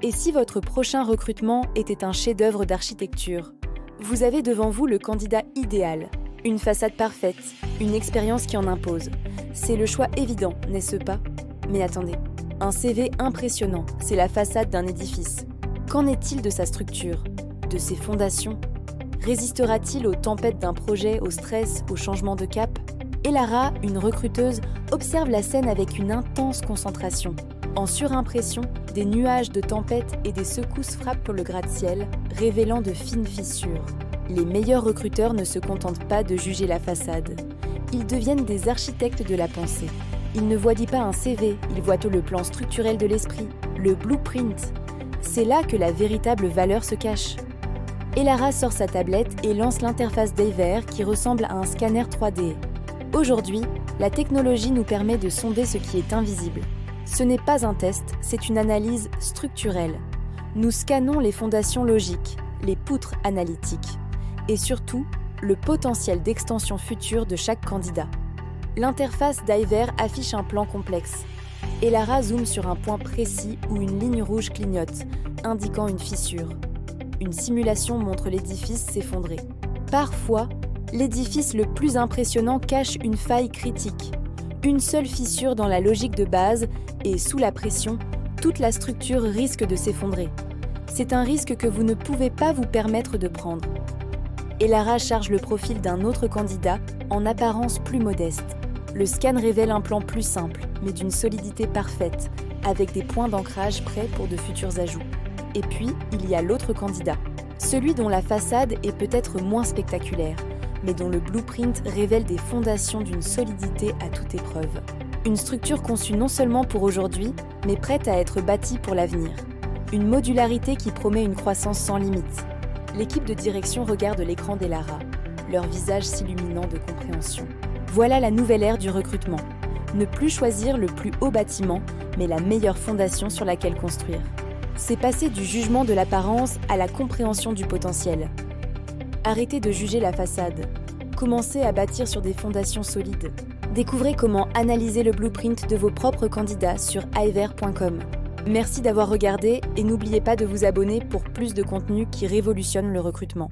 Et si votre prochain recrutement était un chef-d'œuvre d'architecture? Vous avez devant vous le candidat idéal. Une façade parfaite, une expérience qui en impose. C'est le choix évident, n'est-ce pas? Mais attendez, un CV impressionnant, c'est la façade d'un édifice. Qu'en est-il de sa structure? De ses fondations? Résistera-t-il aux tempêtes d'un projet, au stress, au changement de cap? Elara, une recruteuse, observe la scène avec une intense concentration. En surimpression, des nuages de tempêtes et des secousses frappent le gratte-ciel, révélant de fines fissures. Les meilleurs recruteurs ne se contentent pas de juger la façade. Ils deviennent des architectes de la pensée. Ils ne voient pas un CV, ils voient le plan structurel de l'esprit, le blueprint. C'est là que la véritable valeur se cache. Elara sort sa tablette et lance l'interface d'Aiver qui ressemble à un scanner 3D. Aujourd'hui, la technologie nous permet de sonder ce qui est invisible. Ce n'est pas un test, c'est une analyse structurelle. Nous scannons les fondations logiques, les poutres analytiques et surtout, le potentiel d'extension future de chaque candidat. L'interface d'Aiver affiche un plan complexe. Elara zoome sur un point précis où une ligne rouge clignote, indiquant une fissure. Une simulation montre l'édifice s'effondrer. Parfois, l'édifice le plus impressionnant cache une faille critique. Une seule fissure dans la logique de base et sous la pression, toute la structure risque de s'effondrer. C'est un risque que vous ne pouvez pas vous permettre de prendre. Elara charge le profil d'un autre candidat, en apparence plus modeste. Le scan révèle un plan plus simple, mais d'une solidité parfaite, avec des points d'ancrage prêts pour de futurs ajouts. Et puis, il y a l'autre candidat, celui dont la façade est peut-être moins spectaculaire, mais dont le blueprint révèle des fondations d'une solidité à toute épreuve. Une structure conçue non seulement pour aujourd'hui, mais prête à être bâtie pour l'avenir. Une modularité qui promet une croissance sans limite. L'équipe de direction regarde l'écran d'Elara, leur visage s'illuminant de compréhension. Voilà la nouvelle ère du recrutement. Ne plus choisir le plus haut bâtiment, mais la meilleure fondation sur laquelle construire. C'est passer du jugement de l'apparence à la compréhension du potentiel. Arrêtez de juger la façade. Commencez à bâtir sur des fondations solides. Découvrez comment analyser le blueprint de vos propres candidats sur aiver.com. Merci d'avoir regardé et n'oubliez pas de vous abonner pour plus de contenu qui révolutionne le recrutement.